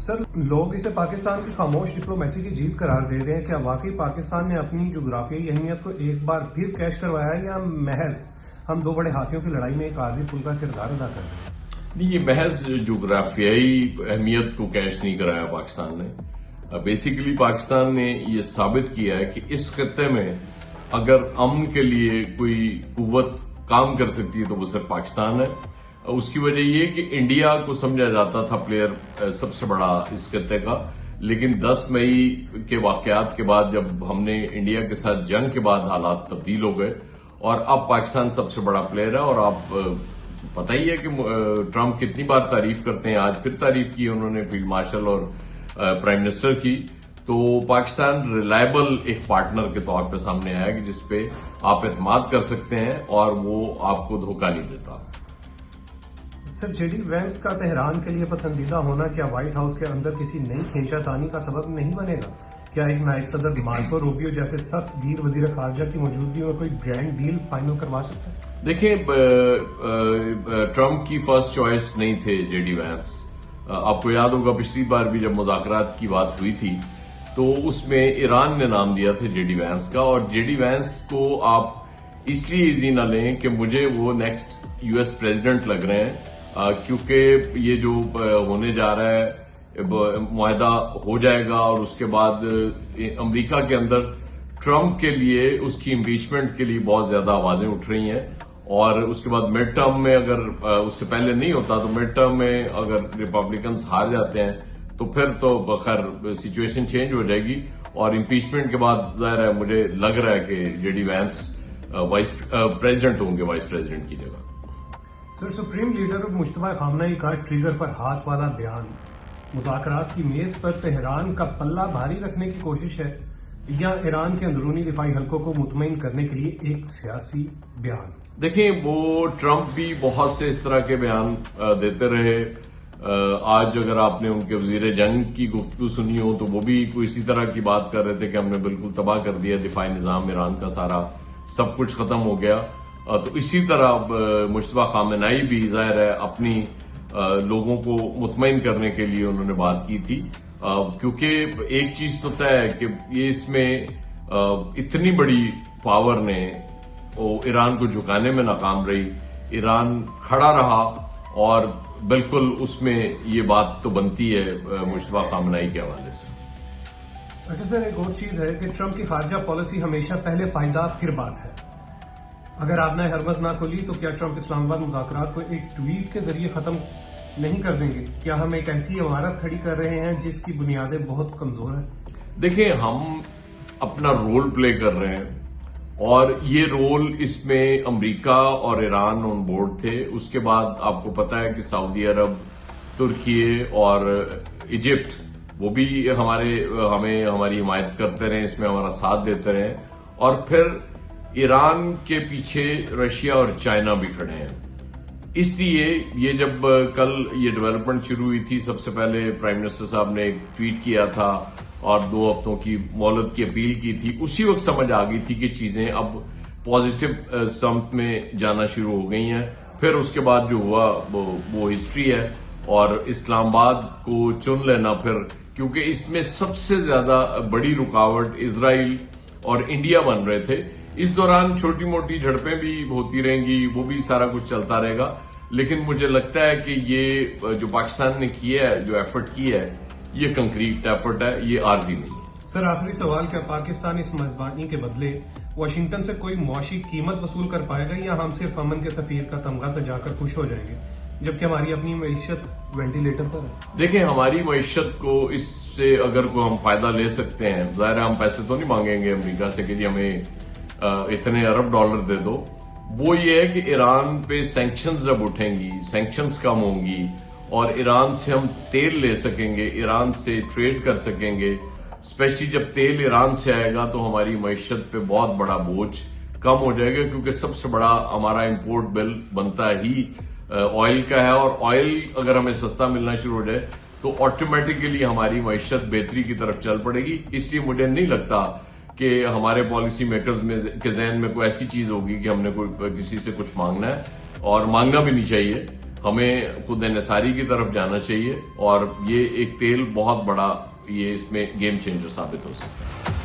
سر لوگ اسے پاکستان کی خاموش ڈپلومیسی کی جیت قرار دے رہے ہیں. کیا واقعی پاکستان نے اپنی جغرافیائی اہمیت کو ایک بار پھر کیش کروایا ہے یا محض ہم دو بڑے ہاتھیوں کی لڑائی میں ایک عارضی پل کا کردار ادا کر رہے ہیں؟ نہیں، یہ محض جغرافیائی اہمیت کو کیش نہیں کرایا پاکستان نے. بیسیکلی پاکستان نے یہ ثابت کیا ہے کہ اس خطے میں اگر امن کے لیے کوئی قوت کام کر سکتی ہے تو وہ صرف پاکستان ہے. اس کی وجہ یہ کہ انڈیا کو سمجھا جاتا تھا پلیئر سب سے بڑا اس خطے کا، لیکن 10 مئی کے واقعات کے بعد جب ہم نے انڈیا کے ساتھ جنگ کے بعد حالات تبدیل ہو گئے اور اب پاکستان سب سے بڑا پلیئر ہے. اور آپ پتہ ہی ہے کہ ٹرمپ کتنی بار تعریف کرتے ہیں، آج پھر تعریف کی انہوں نے فیلڈ مارشل اور پرائم منسٹر کی. تو پاکستان ریلائبل ایک پارٹنر کے طور پہ سامنے آیا کہ جس پہ آپ اعتماد کر سکتے ہیں اور وہ آپ کو دھوکہ نہیں دیتا. سر جے ڈی وینس کا تہران کے لیے پسندیدہ ہونا کیا وائٹ ہاؤس کے اندر کسی نئی کھینچا تانی کا سبب نہیں بنے گا؟ کیا ایک نائب صدر مارکو روبیو جیسے سخت گیر وزیر خارجہ کی موجودگی میں کوئی گرینڈ ڈیل فائنل کروا سکتا ہے؟ دیکھیں، ٹرمپ کی فرسٹ چوائس نہیں تھے جے ڈی وینس. آپ کو یاد ہوگا پچھلی بار بھی جب مذاکرات کی بات ہوئی تھی تو اس میں ایران نے نام دیا تھا جے ڈی وینس کا. اور جے ڈی وینس کو آپ اس لیے ایزی نہ لیں کہ مجھے وہ نیکسٹ یو ایس پریزیڈنٹ لگ رہے ہیں، کیونکہ یہ جو ہونے جا رہا ہے معاہدہ ہو جائے گا اور اس کے بعد امریکہ کے اندر ٹرمپ کے لیے اس کی امپیچمنٹ کے لیے بہت زیادہ آوازیں اٹھ رہی ہیں. اور اس کے بعد مڈ ٹرم میں اگر اس سے پہلے نہیں ہوتا تو مڈ ٹرم میں اگر ریپبلکنز ہار جاتے ہیں تو پھر تو بخیر سچویشن چینج ہو جائے گی. اور امپیچمنٹ کے بعد ظاہر ہے مجھے لگ رہا ہے کہ J D Vance vice president ہوں گے، وائس پریزیڈنٹ کی جگہ. سر سپریم لیڈر مشتبہ خامنہ کا ٹریگر پر ہاتھ والا بیان مذاکرات کی میز پر تہران کا پلہ بھاری رکھنے کی کوشش ہے یا ایران کے اندرونی دفاعی حلقوں کو مطمئن کرنے کے لیے ایک سیاسی بیان؟ دیکھیں، وہ ٹرمپ بھی بہت سے اس طرح کے بیان دیتے رہے. آج اگر آپ نے ان کے وزیر جنگ کی گفتگو سنی ہو تو وہ بھی کوئی اسی طرح کی بات کر رہے تھے کہ ہم نے بالکل تباہ کر دیا دفاعی نظام ایران کا، سارا سب کچھ ختم ہو گیا. تو اسی طرح مشتبہ خامنہئی بھی ظاہر ہے اپنی لوگوں کو مطمئن کرنے کے لیے انہوں نے بات کی تھی. کیونکہ ایک چیز تو طے ہے کہ یہ اس میں اتنی بڑی پاور نے ایران کو جھکانے میں ناکام رہی، ایران کھڑا رہا اور بالکل اس میں یہ بات تو بنتی ہے مشتبہ خامنہئی کے حوالے سے. اچھا سر، ایک اور چیز ہے کہ ٹرمپ کی خارجہ پالیسی ہمیشہ پہلے فائدہ پھر بات ہے. اگر آپ نے ہرمز نہ کھولی تو کیا ٹرمپ اسلام آباد مذاکرات کو ایک ٹویٹ کے ذریعے ختم نہیں کر دیں گے؟ کیا ہم ایک ایسی عمارت کھڑی کر رہے ہیں جس کی بنیادیں بہت کمزور ہیں؟ دیکھیں، ہم اپنا رول پلے کر رہے ہیں اور یہ رول اس میں امریکہ اور ایران آن بورڈ تھے. اس کے بعد آپ کو پتا ہے کہ سعودی عرب، ترکی اور ایجپٹ وہ بھی ہماری حمایت کرتے رہے، اس میں ہمارا ساتھ دیتے رہے. اور پھر ایران کے پیچھے رشیا اور چائنا بھی کھڑے ہیں. اس لیے یہ جب کل یہ ڈیولپمنٹ شروع ہوئی تھی، سب سے پہلے پرائم منسٹر صاحب نے ایک ٹویٹ کیا تھا اور 2 ہفتوں کی مہلت کی اپیل کی تھی. اسی وقت سمجھ آ گئی تھی کہ چیزیں اب پازیٹو سمت میں جانا شروع ہو گئی ہیں. پھر اس کے بعد جو ہوا وہ ہسٹری ہے. اور اسلام آباد کو چن لینا پھر، کیونکہ اس میں سب سے زیادہ بڑی رکاوٹ اسرائیل اور انڈیا بن رہے تھے. اس دوران چھوٹی موٹی جھڑپیں بھی ہوتی رہیں گی، وہ بھی سارا کچھ چلتا رہے گا. لیکن مجھے لگتا ہے کہ یہ جو پاکستان نے کیا ہے، جو ایفرٹ کی ہے، یہ کنکریٹ ایفرٹ ہے، یہ عارضی نہیں ہے. سر آخری سوال، کیا پاکستان اس میزبانی کے بدلے واشنگٹن سے کوئی معاشی قیمت وصول کر پائے گا یا ہم صرف امن کے سفیر کا تمغہ سجا کر خوش ہو جائیں گے جبکہ ہماری اپنی معیشت وینٹیلیٹر پر ہے؟ دیکھیں، ہماری معیشت کو اس سے اگر کوئی ہم فائدہ لے سکتے ہیں، ظاہر ہے ہم پیسے تو نہیں مانگیں گے امریکہ سے کہ جی ہمیں اتنے ارب ڈالر دے دو. وہ یہ ہے کہ ایران پہ سینکشنز جب اٹھیں گی، سینکشنز کم ہوں گی اور ایران سے ہم تیل لے سکیں گے، ایران سے ٹریڈ کر سکیں گے. اسپیشلی جب تیل ایران سے آئے گا تو ہماری معیشت پہ بہت بڑا بوجھ کم ہو جائے گا، کیونکہ سب سے بڑا ہمارا امپورٹ بل بنتا ہی آئل کا ہے. اور آئل اگر ہمیں سستا ملنا شروع ہو جائے تو آٹومیٹکلی ہماری معیشت بہتری کی طرف چل پڑے گی. اس لیے مجھے نہیں لگتا کہ ہمارے پالیسی میکرز کے ذہن میں کوئی ایسی چیز ہوگی کہ ہم نے کسی سے کچھ مانگنا ہے، اور مانگنا بھی نہیں چاہیے. ہمیں خود انحصاری کی طرف جانا چاہیے اور یہ ایک تیل بہت بڑا یہ اس میں گیم چینجر ثابت ہو سکتا ہے.